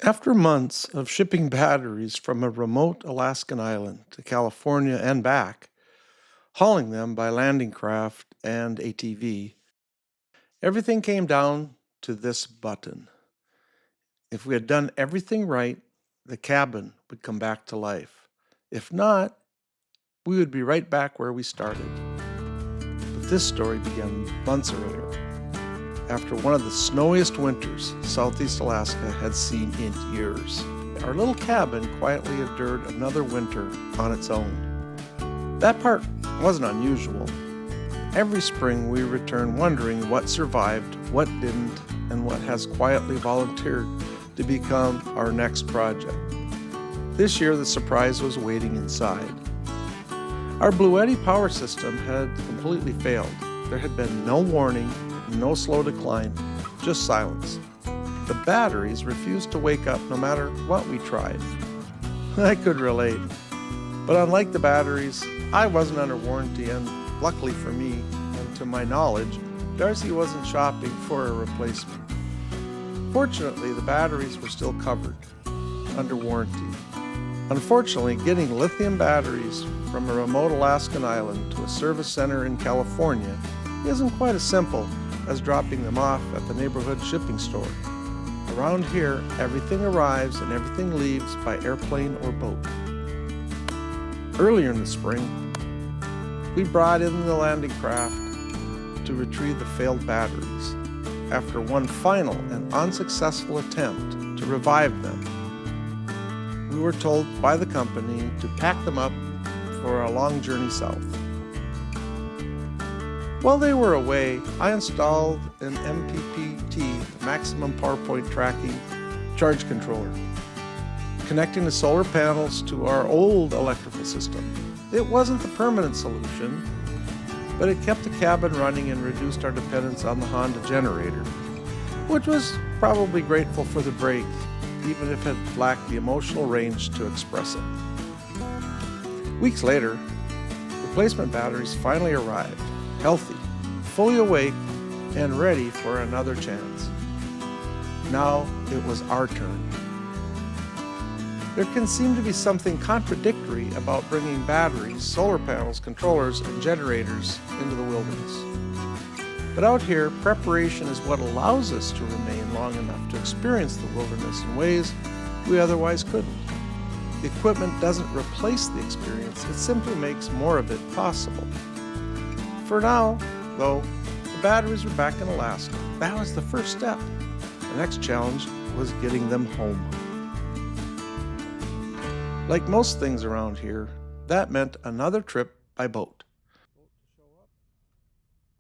After months of shipping batteries from a remote Alaskan island to California and back, hauling them by landing craft and ATV, everything came down to this button. If we had done everything right, the cabin would come back to life. If not, we would be right back where we started. But this story began months earlier, after one of the snowiest winters Southeast Alaska had seen in years. Our little cabin quietly endured another winter on its own. That part wasn't unusual. Every spring we return wondering what survived, what didn't, and what has quietly volunteered to become our next project. This year the surprise was waiting inside. Our Bluetti power system had completely failed. There had been no warning, no slow decline, just silence. The batteries refused to wake up no matter what we tried. I could relate. But unlike the batteries, I wasn't under warranty, and luckily for me, and to my knowledge, Darcy wasn't shopping for a replacement. Fortunately, the batteries were still covered, under warranty. Unfortunately, getting lithium batteries from a remote Alaskan island to a service center in California isn't quite as simple as dropping them off at the neighborhood shipping store. Around here, everything arrives and everything leaves by airplane or boat. Earlier in the spring, we brought in the landing craft to retrieve the failed batteries after one final and unsuccessful attempt to revive them. We were told by the company to pack them up for a long journey south. While they were away, I installed an MPPT, maximum power point tracking charge controller, connecting the solar panels to our old electrical system. It wasn't the permanent solution, but it kept the cabin running and reduced our dependence on the Honda generator, which was probably grateful for the break, even if it lacked the emotional range to express it. Weeks later, replacement batteries finally arrived, healthy, fully awake, and ready for another chance. Now it was our turn. There can seem to be something contradictory about bringing batteries, solar panels, controllers, and generators into the wilderness. But out here, preparation is what allows us to remain long enough to experience the wilderness in ways we otherwise couldn't. The equipment doesn't replace the experience, it simply makes more of it possible. For now, though, the batteries were back in Alaska. That was the first step. The next challenge was getting them home. Like most things around here, that meant another trip by boat.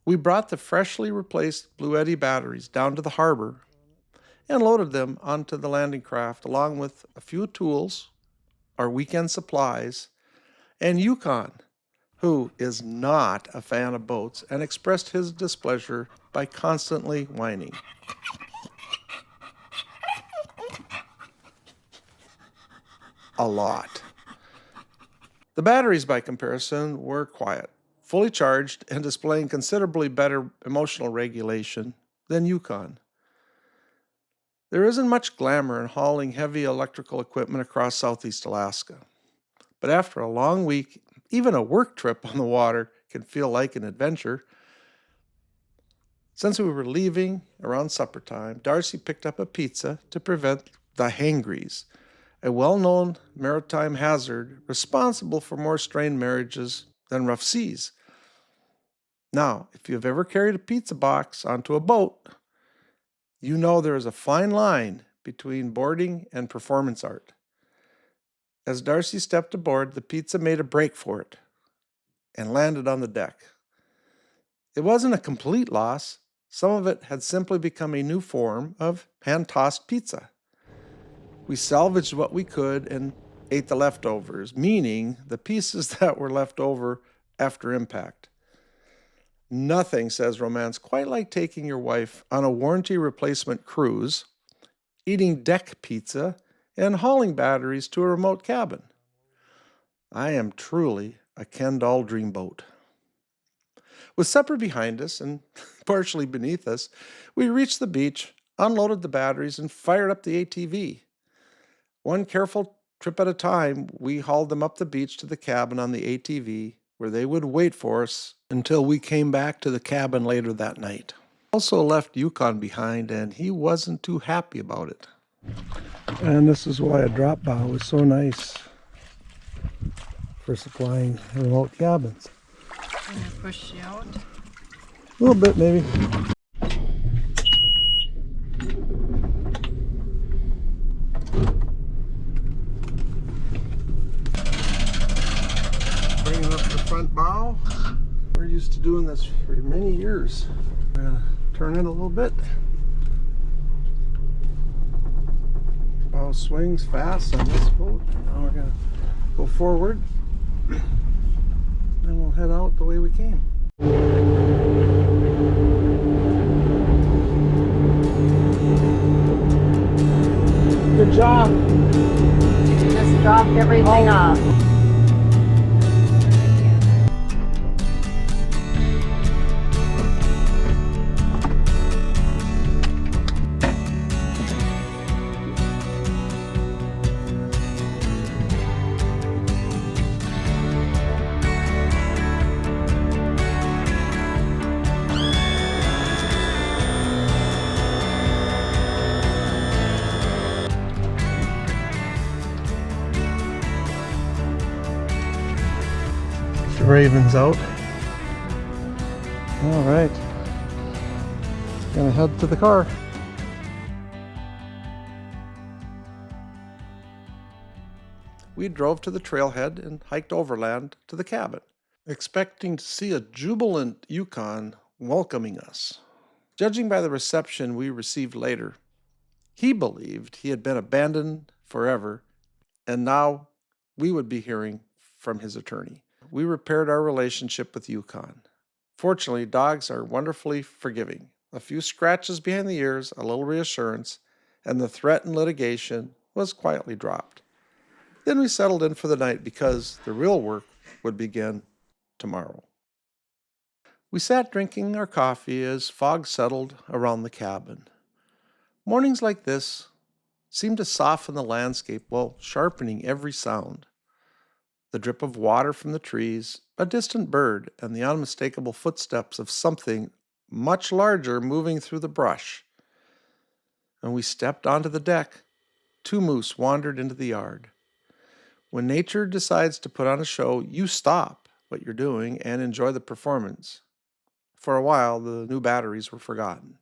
We brought the freshly replaced Bluetti batteries down to the harbor and loaded them onto the landing craft along with a few tools, our weekend supplies, and Yukon, who is not a fan of boats and expressed his displeasure by constantly whining. A lot. The batteries, by comparison, were quiet, fully charged, and displaying considerably better emotional regulation than Yukon. There isn't much glamour in hauling heavy electrical equipment across Southeast Alaska. But after a long week, even a work trip on the water can feel like an adventure. Since we were leaving around supper time, Darcy picked up a pizza to prevent the hangries, a well-known maritime hazard responsible for more strained marriages than rough seas. Now, if you've ever carried a pizza box onto a boat, you know there is a fine line between boarding and performance art. As Darcy stepped aboard, the pizza made a break for it and landed on the deck. It wasn't a complete loss. Some of it had simply become a new form of hand-tossed pizza. We salvaged what we could and ate the leftovers, meaning the pieces that were left over after impact. Nothing says romance quite like taking your wife on a warranty replacement cruise, eating deck pizza, and hauling batteries to a remote cabin. I am truly a Ken doll dreamboat. With supper behind us and partially beneath us, we reached the beach, unloaded the batteries, and fired up the ATV. One careful trip at a time, we hauled them up the beach to the cabin on the ATV, where they would wait for us until we came back to the cabin later that night. Also left Yukon behind, and he wasn't too happy about it. And this is why a drop bow is so nice for supplying remote cabins. Can I push you out? A little bit, maybe. Bringing up the front bow. We're used to doing this for many years. We're gonna turn it a little bit. Bow swings fast on this boat. Now we're gonna go forward. Then we'll head out the way we came. Good job. Just dropped everything off. The Raven's out. All right. Gonna head to the car. We drove to the trailhead and hiked overland to the cabin, expecting to see a jubilant Yukon welcoming us. Judging by the reception we received later, he believed he had been abandoned forever, and now we would be hearing from his attorney. We repaired our relationship with Yukon. Fortunately, dogs are wonderfully forgiving. A few scratches behind the ears, a little reassurance, and the threatened litigation was quietly dropped. Then we settled in for the night because the real work would begin tomorrow. We sat drinking our coffee as fog settled around the cabin. Mornings like this seemed to soften the landscape while sharpening every sound. The drip of water from the trees, a distant bird, and the unmistakable footsteps of something much larger moving through the brush. When we stepped onto the deck, two moose wandered into the yard. When nature decides to put on a show, you stop what you're doing and enjoy the performance. For a while, the new batteries were forgotten.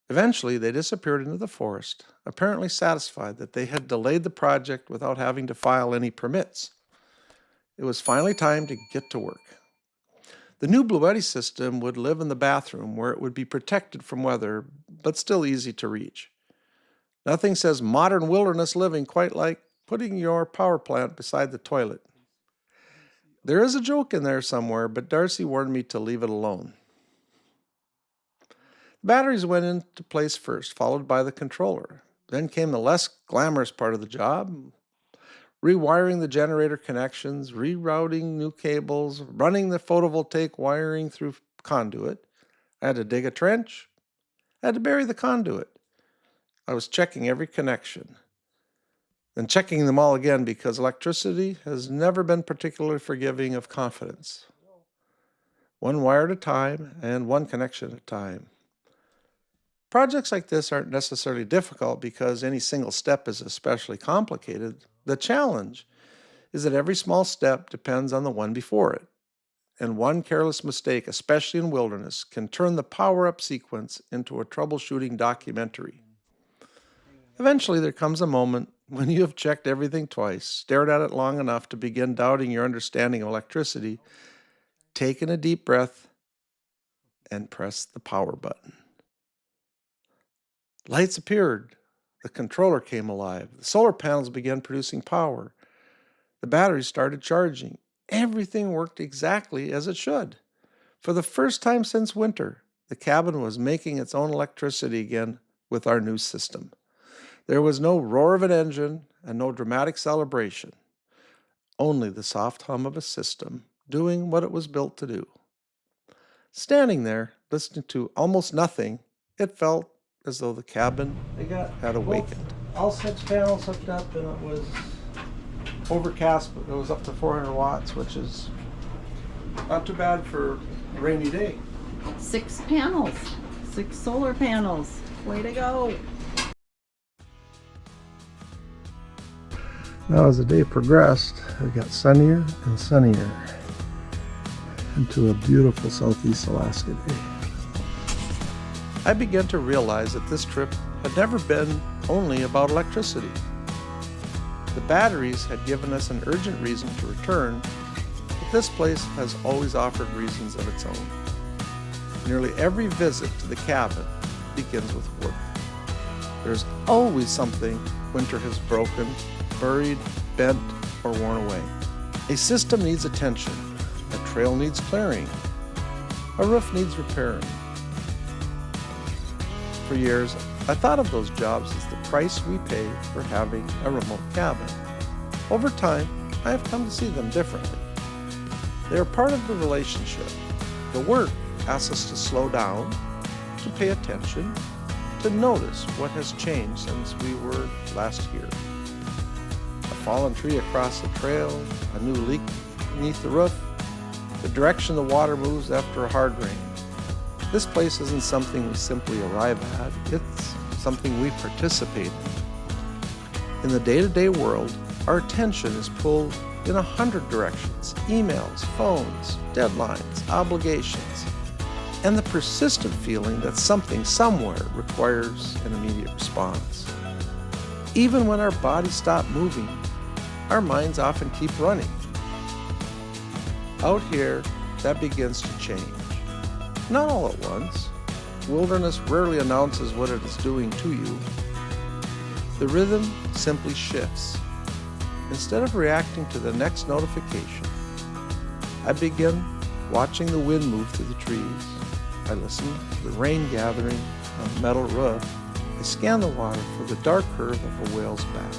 Eventually, they disappeared into the forest, apparently satisfied that they had delayed the project without having to file any permits. It was finally time to get to work. The new Bluetti system would live in the bathroom where it would be protected from weather, but still easy to reach. Nothing says modern wilderness living quite like putting your power plant beside the toilet. There is a joke in there somewhere, but Darcy warned me to leave it alone. The batteries went into place first, followed by the controller. Then came the less glamorous part of the job, rewiring the generator connections, rerouting new cables, running the photovoltaic wiring through conduit. I had to dig a trench. I had to bury the conduit. I was checking every connection. Then checking them all again because electricity has never been particularly forgiving of confidence. One wire at a time and one connection at a time. Projects like this aren't necessarily difficult because any single step is especially complicated. The challenge is that every small step depends on the one before it, and one careless mistake, especially in wilderness, can turn the power-up sequence into a troubleshooting documentary. Eventually, there comes a moment when you have checked everything twice, stared at it long enough to begin doubting your understanding of electricity, taken a deep breath, and pressed the power button. Lights appeared. The controller came alive. The solar panels began producing power. The batteries started charging. Everything worked exactly as it should. For the first time since winter, the cabin was making its own electricity again with our new system. There was no roar of an engine and no dramatic celebration. Only the soft hum of a system doing what it was built to do. Standing there, listening to almost nothing, it felt as though the cabin had awakened. all 6 panels hooked up, and it was overcast, but it was up to 400 watts, which is not too bad for a rainy day. 6 panels, 6 solar panels. Way to go. Now as the day progressed, it got sunnier and sunnier into a beautiful southeast Alaska day. I began to realize that this trip had never been only about electricity. The batteries had given us an urgent reason to return, but this place has always offered reasons of its own. Nearly every visit to the cabin begins with work. There's always something winter has broken, buried, bent, or worn away. A system needs attention, a trail needs clearing, a roof needs repairing. For years, I thought of those jobs as the price we pay for having a remote cabin. Over time, I have come to see them differently. They are part of the relationship. The work asks us to slow down, to pay attention, to notice what has changed since we were last here. A fallen tree across the trail, a new leak beneath the roof, the direction the water moves after a hard rain. This place isn't something we simply arrive at, it's something we participate in. In the day-to-day world, our attention is pulled in 100 directions: emails, phones, deadlines, obligations, and the persistent feeling that something somewhere requires an immediate response. Even when our bodies stop moving, our minds often keep running. Out here, that begins to change. Not all at once. Wilderness rarely announces what it is doing to you. The rhythm simply shifts. Instead of reacting to the next notification, I begin watching the wind move through the trees. I listen to the rain gathering on the metal roof. I scan the water for the dark curve of a whale's back.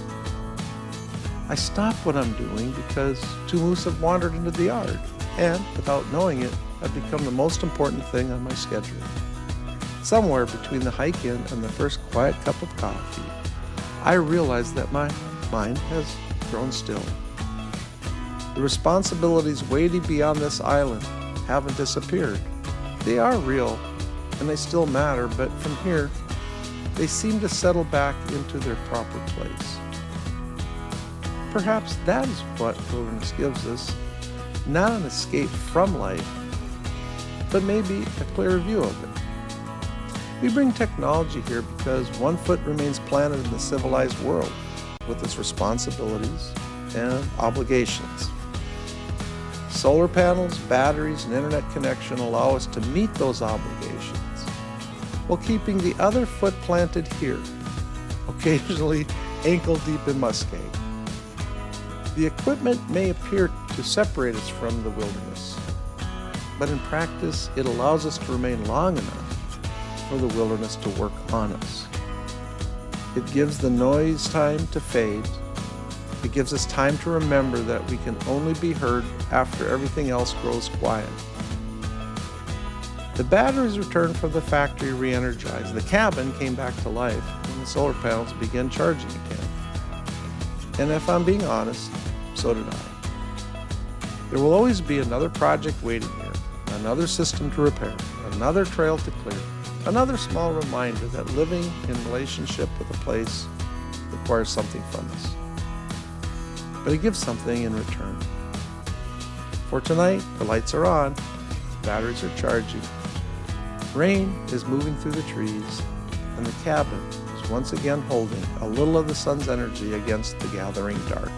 I stop what I'm doing because 2 moose have wandered into the yard, and without knowing it, have become the most important thing on my schedule. Somewhere between the hike in and the first quiet cup of coffee, I realize that my mind has grown still. The responsibilities weighty beyond this island haven't disappeared. They are real, and they still matter, but from here, they seem to settle back into their proper place. Perhaps that is what wilderness gives us, not an escape from life, but maybe a clearer view of it. We bring technology here because one foot remains planted in the civilized world with its responsibilities and obligations. Solar panels, batteries, and internet connection allow us to meet those obligations while keeping the other foot planted here, occasionally ankle deep in muskeg. The equipment may appear to separate us from the wilderness, but in practice, it allows us to remain long enough for the wilderness to work on us. It gives the noise time to fade. It gives us time to remember that we can only be heard after everything else grows quiet. The batteries returned from the factory re-energized. The cabin came back to life, and the solar panels began charging again. And if I'm being honest, so did I. There will always be another project waiting here, another system to repair, another trail to clear, another small reminder that living in relationship with a place requires something from us. But it gives something in return. For tonight, the lights are on, batteries are charging, rain is moving through the trees, and the cabin is once again holding a little of the sun's energy against the gathering dark.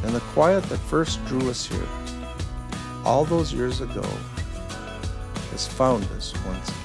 And the quiet that first drew us here, all those years ago, has found us once again.